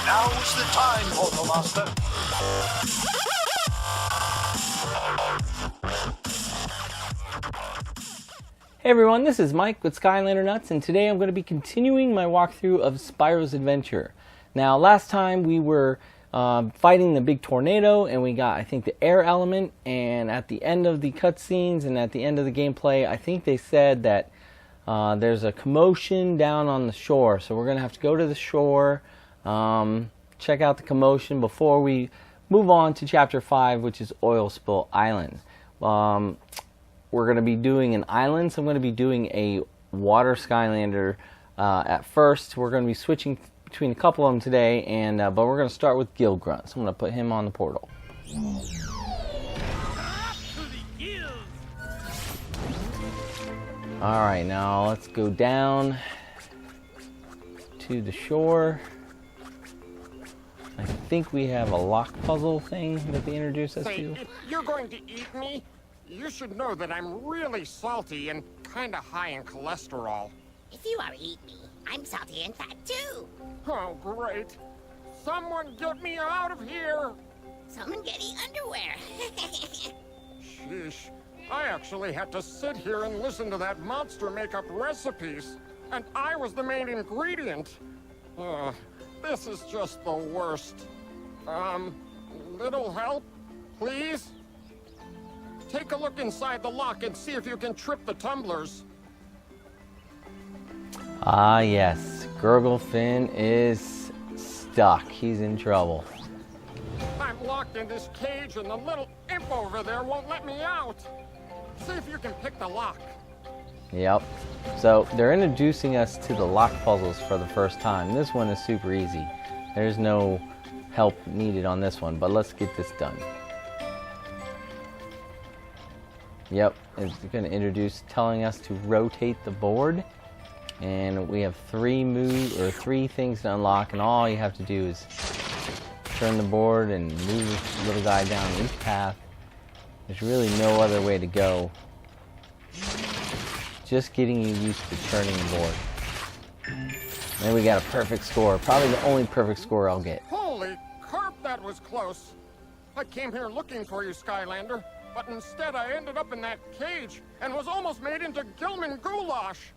Now's the time, Quartermaster. Hey everyone, this is Mike with SkylanderNutts, and today I'm going to be continuing my walkthrough of Spyros Adventure. Now, last time we were fighting the big tornado, and we got, I think, the air element, and at the end of the cutscenes and at the end of the gameplay, I think they said that there's a commotion down on the shore, so we're going to have to go to the shore, check out the commotion before we move on to Chapter 5, which is Oilspill Island. We're going to be doing an island, so I'm going to be doing a water Skylander at first. We're going to be switching between a couple of them today, and but we're going to start with Gill Grunt, so I'm going to put him on the portal. Alright, now let's go down to the shore. I think we have a lock puzzle thing that they introduced us to. If you're going to eat me, you should know that I'm really salty and kind of high in cholesterol. If you are eat me, I'm salty and fat too. Oh, great. Someone get me out of here. Someone getting underwear. Sheesh. I actually had to sit here and listen to that monster make up recipes, and I was the main ingredient. This is just the worst. Little help, please? Take a look inside the lock and see if you can trip the tumblers. Ah, yes. Gurglefin is stuck. He's in trouble. I'm locked in this cage and the little imp over there won't let me out. See if you can pick the lock. Yep. So they're introducing us to the lock puzzles for the first time. This one is super easy. There's no help needed on this one, but let's get this done. Yep, it's going to introduce telling us to rotate the board, and we have three things to unlock, and all you have to do is turn the board and move this little guy down each path. There's really no other way to go. Just getting you used to turning the board. And we got a perfect score, probably the only perfect score I'll get. Holy carp, that was close. I came here looking for you, Skylander. But instead I ended up in that cage and was almost made into Gilman goulash.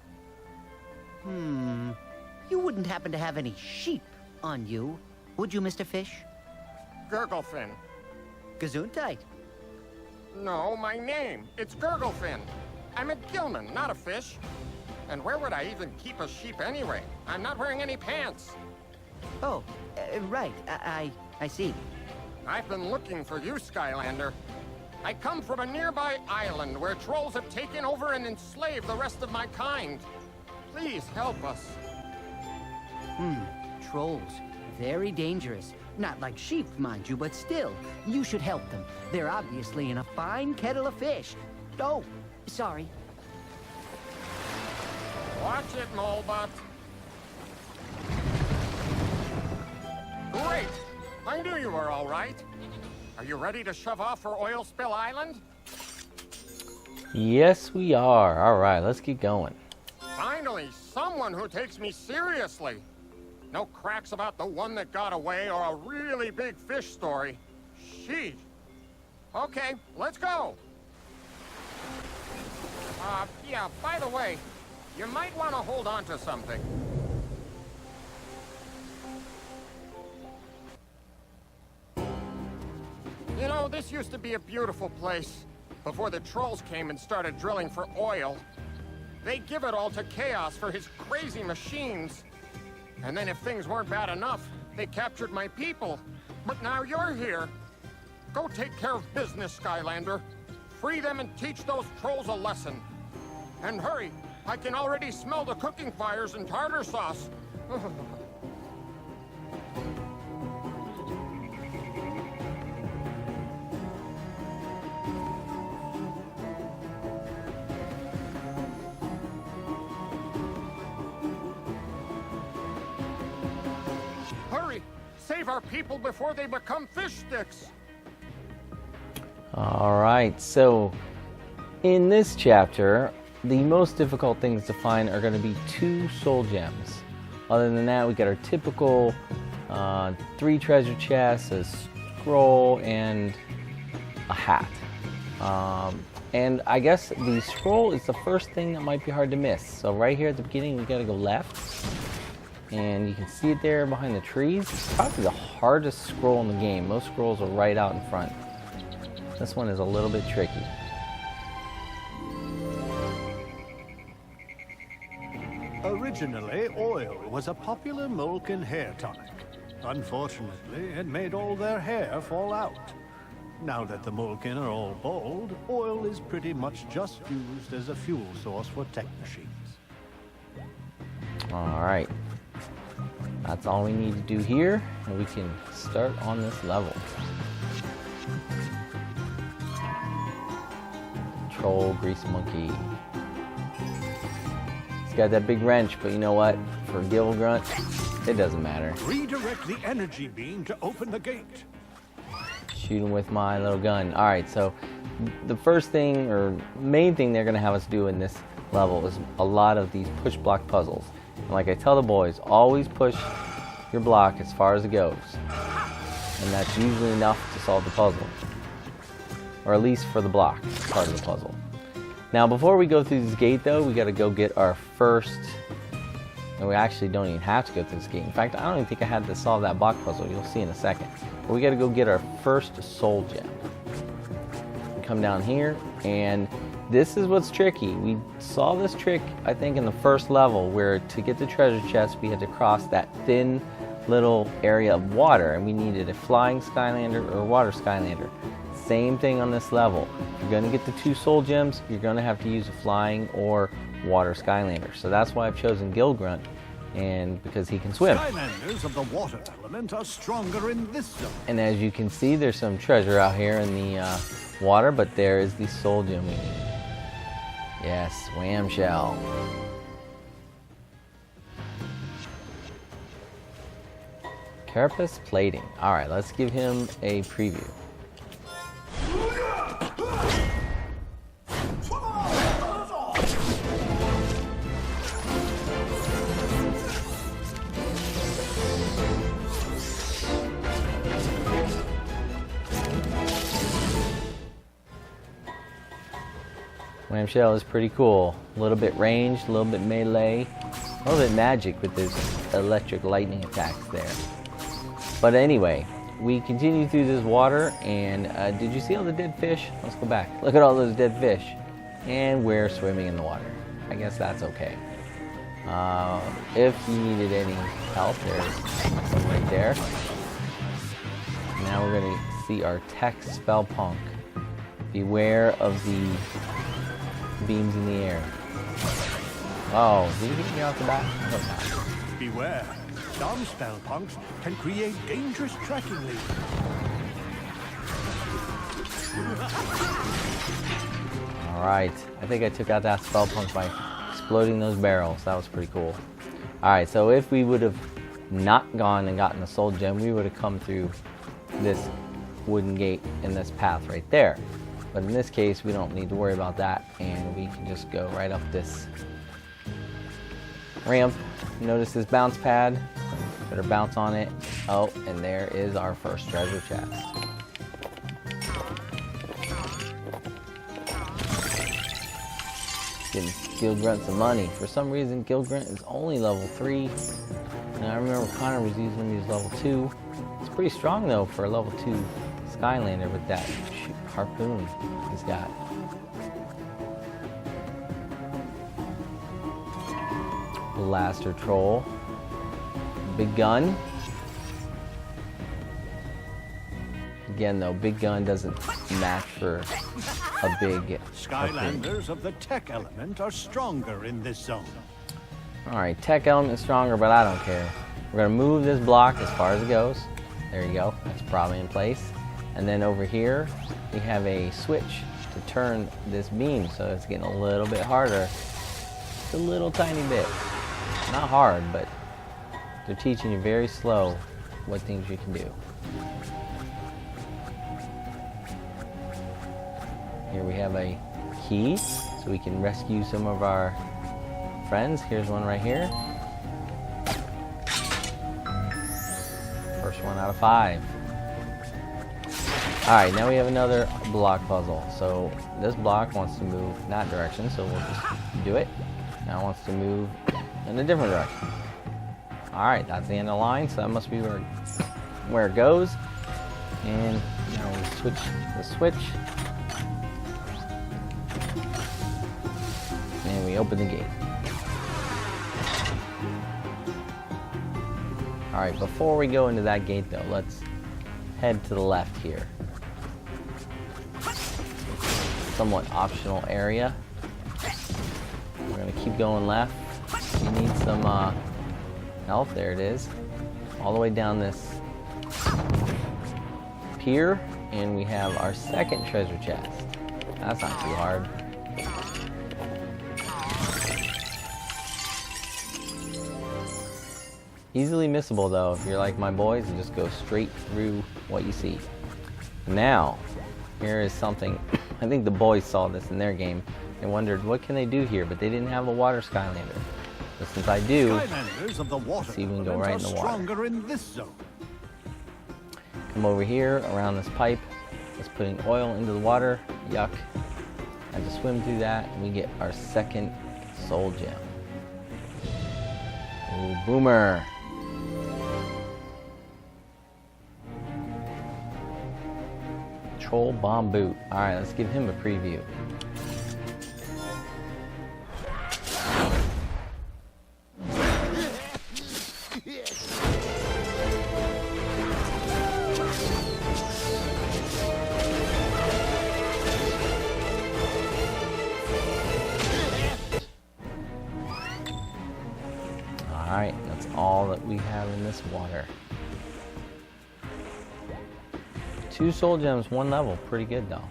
You wouldn't happen to have any sheep on you, would you, Mr. Fish? Gurglefin. Gesundheit. No, my name. It's Gurglefin. I'm a Gilman, not a fish. And where would I even keep a sheep anyway? I'm not wearing any pants. Oh, right. I see. I've been looking for you, Skylander. I come from a nearby island where trolls have taken over and enslaved the rest of my kind. Please help us. Trolls. Very dangerous. Not like sheep, mind you, but still. You should help them. They're obviously in a fine kettle of fish. Oh, sorry. Watch it, Molebutt. Great! I knew you were all right. Are you ready to shove off for Oilspill Island? Yes, we are. All right, let's get going. Finally, someone who takes me seriously. No cracks about the one that got away or a really big fish story. Sheesh. Okay, let's go. Yeah, by the way, you might want to hold on to something. You know, this used to be a beautiful place before the trolls came and started drilling for oil. They give it all to Chaos for his crazy machines. And then if things weren't bad enough, they captured my people. But now you're here. Go take care of business, Skylander. Free them and teach those trolls a lesson. And hurry, I can already smell the cooking fires and tartar sauce. Hurry! Save our people before they become fish sticks! Alright, so in this chapter, the most difficult things to find are going to be 2 soul gems. Other than that, we got our typical 3 treasure chests, a scroll, and a hat. And I guess the scroll is the first thing that might be hard to miss. So right here at the beginning, we gotta go left. And you can see it there behind the trees. It's probably the hardest scroll in the game. Most scrolls are right out in front. This one is a little bit tricky. Originally, oil was a popular milk and hair tonic. Unfortunately, it made all their hair fall out. Now that the Mulkin are all bald, oil is pretty much just used as a fuel source for tech machines. Alright. That's all we need to do here, and we can start on this level. Troll, grease monkey. He's got that big wrench, but you know what? For Gil Grunt, it doesn't matter. Redirect the energy beam to open the gate. Shoot him with my little gun. Alright, so the first thing, or main thing they're going to have us do in this level is a lot of these push block puzzles. And like I tell the boys, always push your block as far as it goes. And that's usually enough to solve the puzzle. Or at least for the block part of the puzzle. Now before we go through this gate though, we got to go get our first, and we actually don't even have to go through this gate. In fact, I don't even think I had to solve that block puzzle. You'll see in a second. But we got to go get our first soul gem. We come down here, and this is what's tricky. We saw this trick, I think, in the first level, where to get the treasure chest, we had to cross that thin little area of water, and we needed a flying Skylander or water Skylander. Same thing on this level. If you're going to get the 2 soul gems, you're going to have to use a flying or water Skylander. So that's why I've chosen Gil Grunt, and because he can swim. Skylanders of the water element are stronger in this zone. And as you can see, there's some treasure out here in the water, but there is the soul gem we need. Yes, wham shell. Carapace plating. Alright, let's give him a preview. Wham shell is pretty cool. A little bit ranged, a little bit melee, a little bit magic with his electric lightning attacks there. But anyway, we continue through this water, and did you see all the dead fish? Let's go back. Look at all those dead fish. And we're swimming in the water. I guess that's okay. If you needed any help, there's some right there. Now we're going to see our tech spell punk. Beware of the beams in the air. Oh, did he hit me off the back? I hope not. Beware. Some spell punks can create dangerous tracking leads. Alright, I think I took out that spell punk by exploding those barrels. That was pretty cool. Alright, so if we would have not gone and gotten the soul gem, we would have come through this wooden gate in this path right there. But in this case, we don't need to worry about that, and we can just go right up this ramp. Notice this bounce pad. Better bounce on it. Oh, and there is our first treasure chest. Getting Gil Grunt some money. For some reason, Gil Grunt is only level 3. And I remember Connor was using him, he was level 2. It's pretty strong though for a level 2 Skylander with that harpoon he's got. Blaster troll. Big gun. Again though, big gun doesn't match for a big Skylanders of the tech element are stronger in this zone. Alright, tech element is stronger, but I don't care. We're going to move this block as far as it goes. There you go. That's probably in place. And then over here, we have a switch to turn this beam, so it's getting a little bit harder. Just a little tiny bit. Not hard, but they're teaching you very slow what things you can do. Here we have a key, so we can rescue some of our friends. Here's one right here. 1 out of 5. Alright, now we have another block puzzle. So this block wants to move in that direction, so we'll just do it. Now it wants to move in a different direction. Alright, that's the end of the line, so that must be where it goes. And now we switch the switch. And we open the gate. Alright, before we go into that gate though, let's head to the left here. Somewhat optional area. We're gonna keep going left. We need some health. There it is. All the way down this pier, and we have our second treasure chest. That's not too hard. Easily missable though, if you're like my boys and just go straight through what you see. Now, here is something, I think the boys saw this in their game and wondered what can they do here, but they didn't have a water Skylander. But since I do, Skylanders of the water let's see if we can go right in the water. stronger in this zone. Come over here, around this pipe. It's putting oil into the water. Yuck. Had to swim through that, and we get our second soul gem. Ooh, boomer. Troll bomb boot. Alright, let's give him a preview. Alright, that's all that we have in this water. 2 soul gems, 1 level. Pretty good though.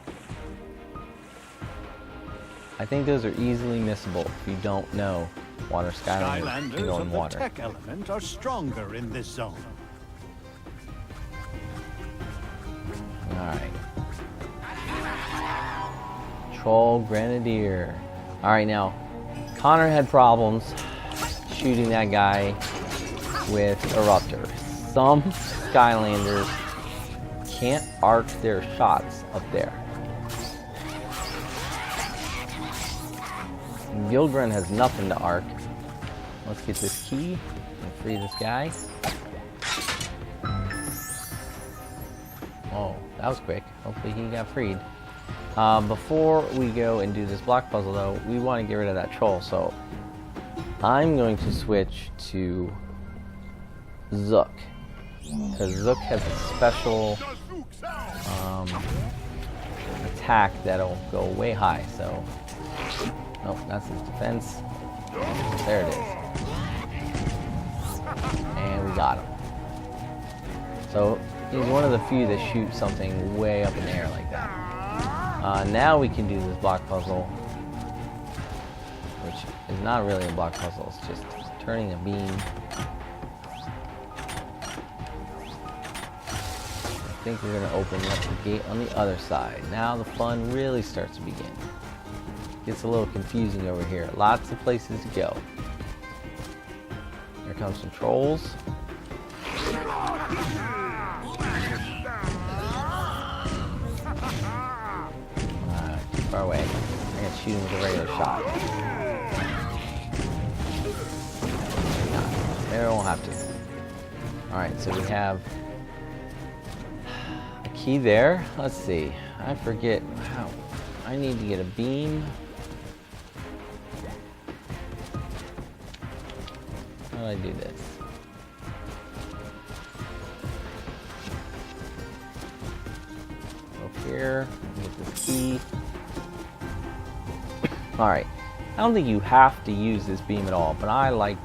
I think those are easily missable if you don't know water Skylanders can go Skylanders in of the water. tech element are stronger in this zone. Alright. Troll Grenadier. Alright, now, Connor had problems shooting that guy with Eruptor. Some Skylanders can't arc their shots up there. Gilgren has nothing to arc. Let's get this key and free this guy. Oh, that was quick. Hopefully he got freed. Before we go and do this block puzzle though, we want to get rid of that troll, so I'm going to switch to Zook, because Zook has a special attack that'll go way high. So, nope, that's his defense. There it is, and we got him. So he's one of the few that shoot something way up in the air like that. Now we can do this block puzzle, which is not really a block puzzle, it's just turning a beam. I think we're going to open up the gate on the other side. Now the fun really starts to begin. Gets a little confusing over here. Lots of places to go. Here comes some trolls. Too far away. I'm going to shoot him with a regular shot. Maybe I won't have to. Alright, so we have a key there. Let's see. I forget how. I need to get a beam. How do I do this? Go here. Get this key. Alright. I don't think you have to use this beam at all, but I like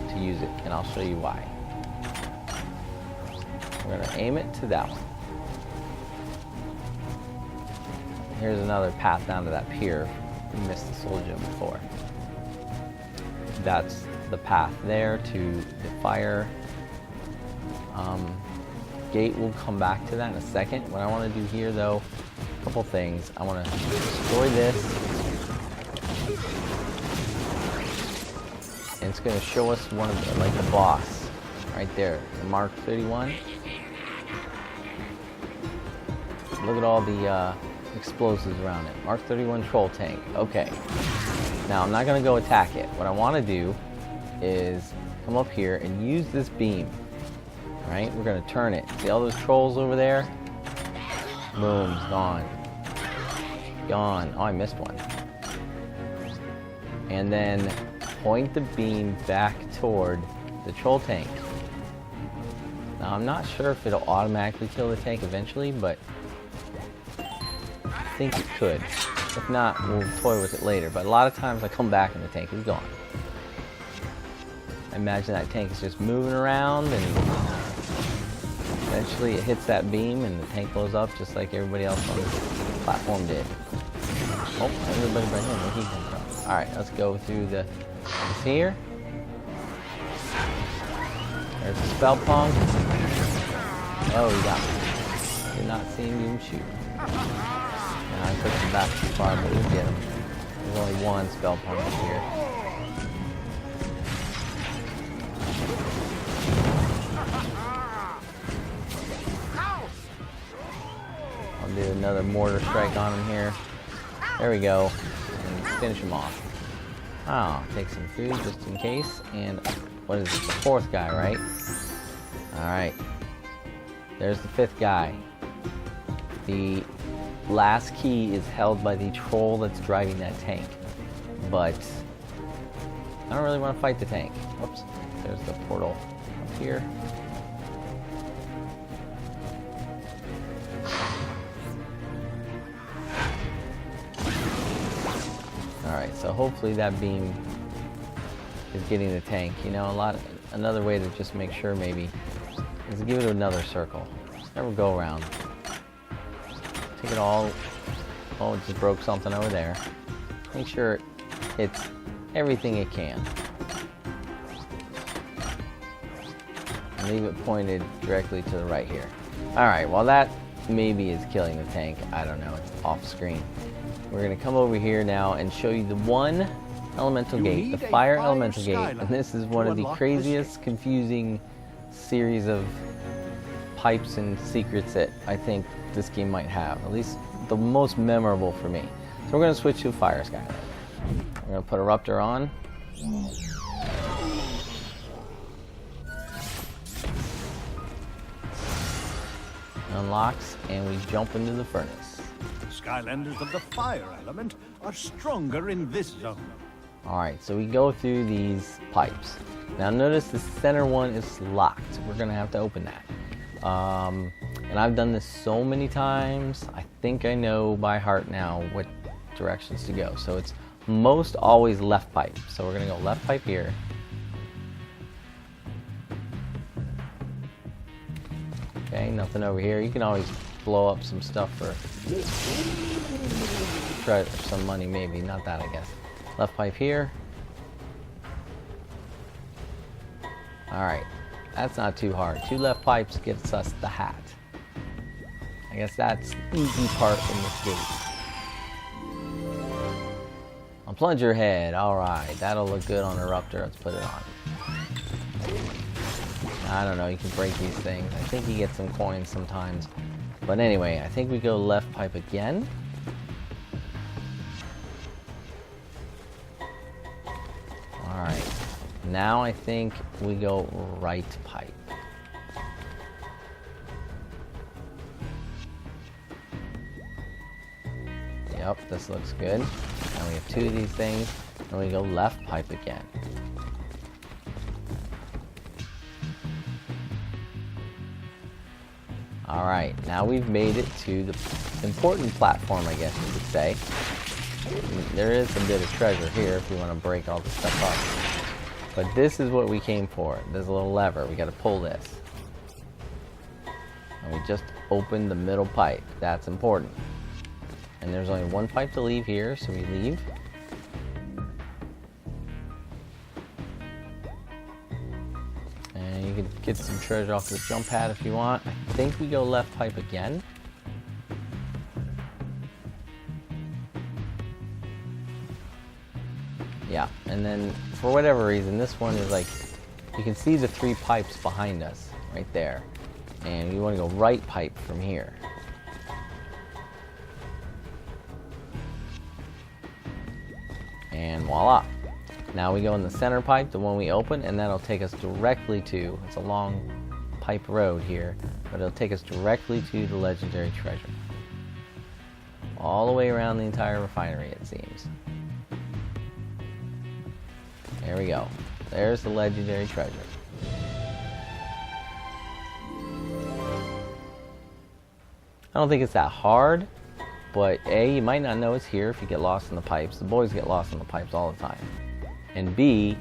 to use it, and I'll show you why. We're going to aim it to that one. Here's another path down to that pier. We missed the soul gem before. That's the path there to the fire. Gate, we'll come back to that in a second. What I want to do here though, a couple things. I want to destroy this. And it's going to show us one of the, like the boss right there, the Mark 31. Look at all the explosives around it. Mark 31 troll tank. Okay. Now I'm not going to go attack it. What I want to do is come up here and use this beam. Alright, we're going to turn it. See all those trolls over there? Boom, it's gone. Gone. Oh, I missed one. And then point the beam back toward the troll tank. Now I'm not sure if it'll automatically kill the tank eventually, but I think it could. If not, we'll toy with it later. But a lot of times I come back and the tank is gone. I imagine that tank is just moving around and eventually it hits that beam and the tank blows up just like everybody else on the platform did. Oh, everybody right here, where he comes from. Alright, let's go through the here. There's a spell punk. Oh, he got me. Did not see him even shoot. Now I pushed him back too far, but we'll get him. There's only one spell punk up here. I'll do another mortar strike on him here. There we go. And finish him off. Oh, take some food just in case. And what is it? The fourth guy, right? Alright. There's the fifth guy. The last key is held by the troll that's driving that tank. But I don't really want to fight the tank. Whoops. There's the portal up here. Alright, so hopefully that beam is getting the tank. You know, another way to just make sure maybe is to give it another circle. Never go around. Take it all. Oh, it just broke something over there. Make sure it hits everything it can. And leave it pointed directly to the right here. Alright, well that maybe is killing the tank. I don't know, it's off screen. We're going to come over here now and show you the one elemental gate, the fire elemental gate. And this is one of the craziest, confusing series of pipes and secrets that I think this game might have. At least the most memorable for me. So we're going to switch to Fire Skylander. We're going to put Eruptor on. Unlocks, and we jump into the furnace. Skylanders of the fire element are stronger in this zone. Alright, so we go through these pipes. Now notice the center one is locked. We're going to have to open that. And I've done this so many times, I think I know by heart now what directions to go. So it's most always left pipe. So we're going to go left pipe here. Okay, nothing over here. You can always blow up some stuff for try some money maybe. Not that, I guess. Left pipe here. Alright, that's not too hard. 2 left pipes gets us the hat. I guess that's the easy part in this gate. A plunger head, alright, that'll look good on Eruptor. Let's put it on. I don't know, you can break these things. I think you get some coins sometimes. But anyway, I think we go left pipe again. Alright, now I think we go right pipe. Yep, this looks good. Now we have 2 of these things, and we go left pipe again. Alright, now we've made it to the important platform, I guess you could say. There is a bit of treasure here if you want to break all the stuff up. But this is what we came for. There's a little lever. We got to pull this. And we just opened the middle pipe. That's important. And there's only 1 pipe to leave here, so we leave. And you can get some treasure off the jump pad if you want. I think we go left pipe again. Yeah, and then for whatever reason, this one is like, you can see the 3 pipes behind us right there. And you want to go right pipe from here. And voila. Now we go in the center pipe, the one we open, and that'll take us directly to, it's a long pipe road here, but it'll take us directly to the legendary treasure. All the way around the entire refinery, it seems. There we go. There's the legendary treasure. I don't think it's that hard, but A, you might not know it's here if you get lost in the pipes. The boys get lost in the pipes all the time. And B,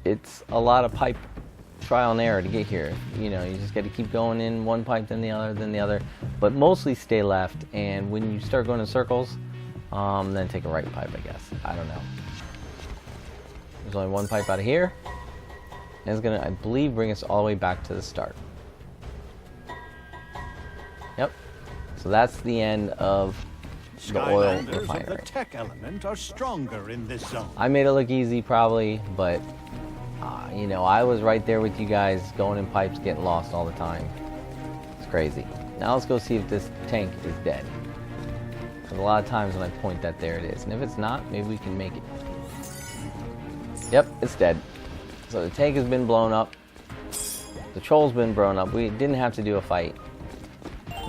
it's a lot of pipe trial and error to get here. You know, you just got to keep going in one pipe, then the other, but mostly stay left. And when you start going in circles, then take a right pipe, I guess. I don't know. There's only one pipe out of here. And it's gonna, I believe, bring us all the way back to the start. Yep. So that's the end of the oil Skylanders refinery. of the tech element are stronger in this zone. I made it look easy, probably, but you know, I was right there with you guys, going in pipes, getting lost all the time. It's crazy. Now let's go see if this tank is dead. Because a lot of times when I point that, there it is. And if it's not, maybe we can make it. Yep, it's dead. So the tank has been blown up. The troll's been blown up. We didn't have to do a fight.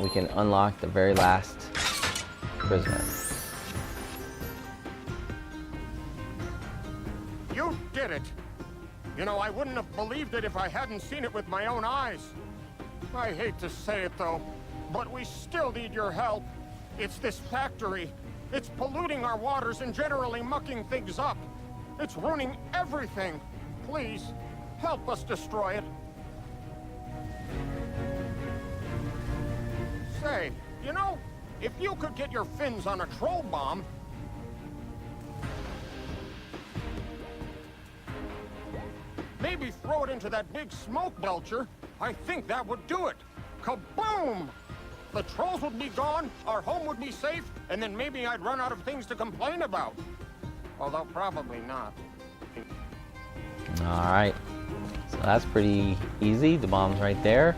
We can unlock the very last prisoner. You did it! You know, I wouldn't have believed it if I hadn't seen it with my own eyes. I hate to say it, though, but we still need your help. It's this factory. It's polluting our waters and generally mucking things up. It's ruining everything. Please, help us destroy it. Say, you know, if you could get your fins on a troll bomb... maybe throw it into that big smoke belcher, I think that would do it. Kaboom! The trolls would be gone, our home would be safe, and then maybe I'd run out of things to complain about. Although probably not. Alright, so that's pretty easy. The bomb's right there.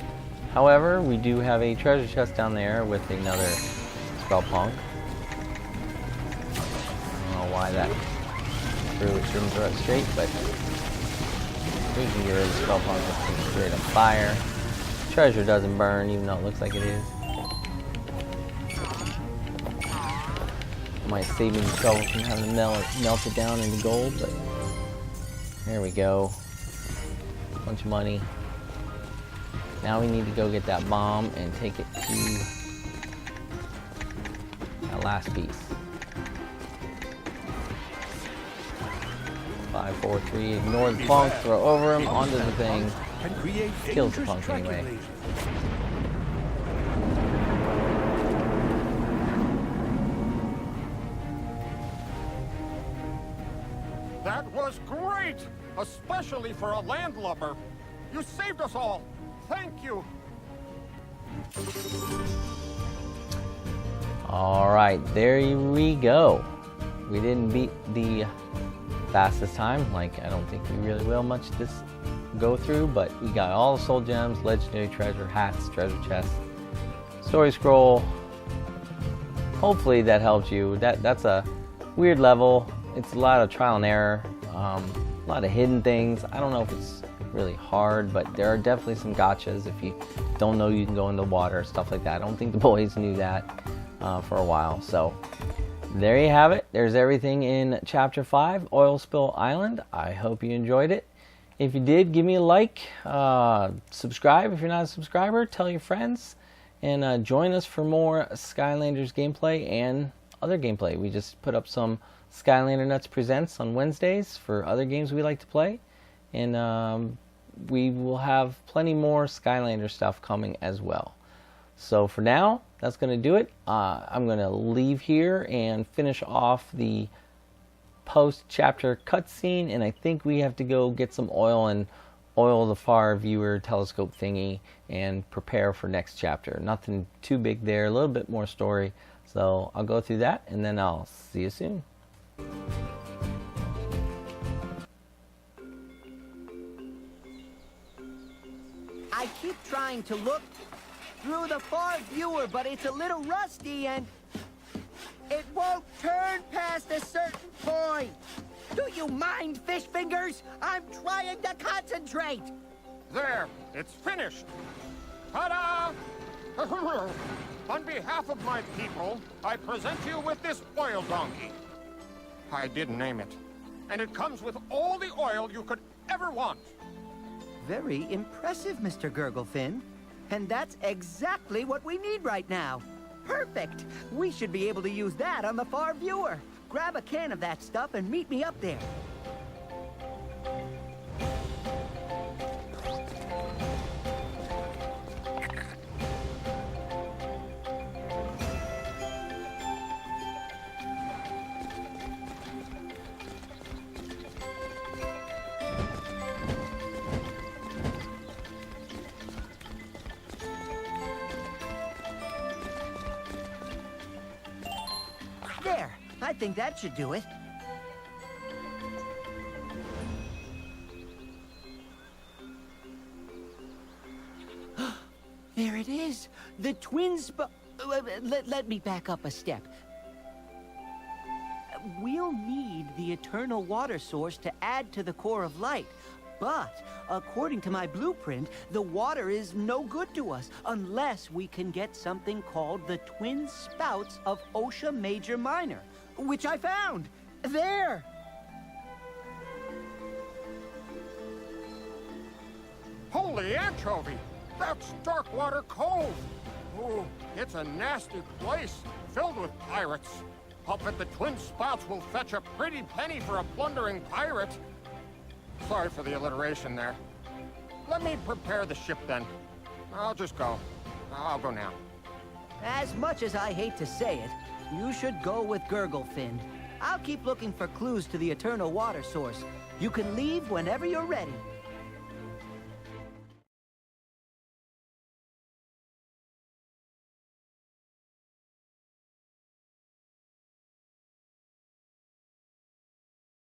However, we do have a treasure chest down there with another spell punk. I don't know why that shouldn't throw it straight, but we can get rid of the spell punk with some straight up fire. Treasure doesn't burn, even though it looks like it is. Might save me the trouble from having to melt it down into gold, but there we go. Bunch of money. Now we need to go get that bomb and take it to that last piece. 5, 4, 3. Ignore the punk. Throw over him onto the thing. Kills the punk anyway. That was great! Especially for a landlubber. You saved us all. Thank you. Alright, there we go. We didn't beat the fastest time, like I don't think we really will much this go through, but we got all the soul gems, legendary treasure, hats, treasure chests, story scroll. Hopefully that helped you. That's a weird level. It's a lot of trial and error, a lot of hidden things. I don't know if it's really hard, but there are definitely some gotchas. If you don't know you can go in the water, stuff like that. I don't think the boys knew that for a while. So there you have it. There's everything in Chapter 5, Oilspill Island. I hope you enjoyed it. If you did, give me a like, subscribe if you're not a subscriber, tell your friends, and join us for more Skylanders gameplay and other gameplay. We just put up some SkylanderNutts Presents on Wednesdays for other games we like to play, and we will have plenty more Skylander stuff coming as well. So for now, that's going to do it. I'm going to leave here and finish off the post-chapter cutscene, and I think we have to go get some oil and oil the far viewer telescope thingy and prepare for next chapter. Nothing too big there, a little bit more story. So I'll go through that, and then I'll see you soon. I keep trying to look through the far viewer, but it's a little rusty and... It won't turn past a certain point. Do you mind, fish fingers? I'm trying to concentrate. There, it's finished. Ta-da! On behalf of my people, I present you with this oil donkey. I did name it, and it comes with all the oil you could ever want. Very impressive, Mr. Gurglefin. And that's exactly what we need right now. Perfect! We should be able to use that on the far viewer. Grab a can of that stuff and meet me up there. There, I think that should do it. There it is, the twin let me back up a step. We'll need the eternal water source to add to the core of light. But, according to my blueprint, the water is no good to us unless we can get something called the twin spouts of Osha Major Minor, which I found. There! Holy anchovy! That's Darkwater Cove! Ooh, it's a nasty place, filled with pirates. I'll bet the twin spouts will fetch a pretty penny for a plundering pirate. Sorry for the alliteration there. Let me prepare the ship then. I'll just go. I'll go now. As much as I hate to say it, you should go with Gurglefin. I'll keep looking for clues to the eternal water source. You can leave whenever you're ready.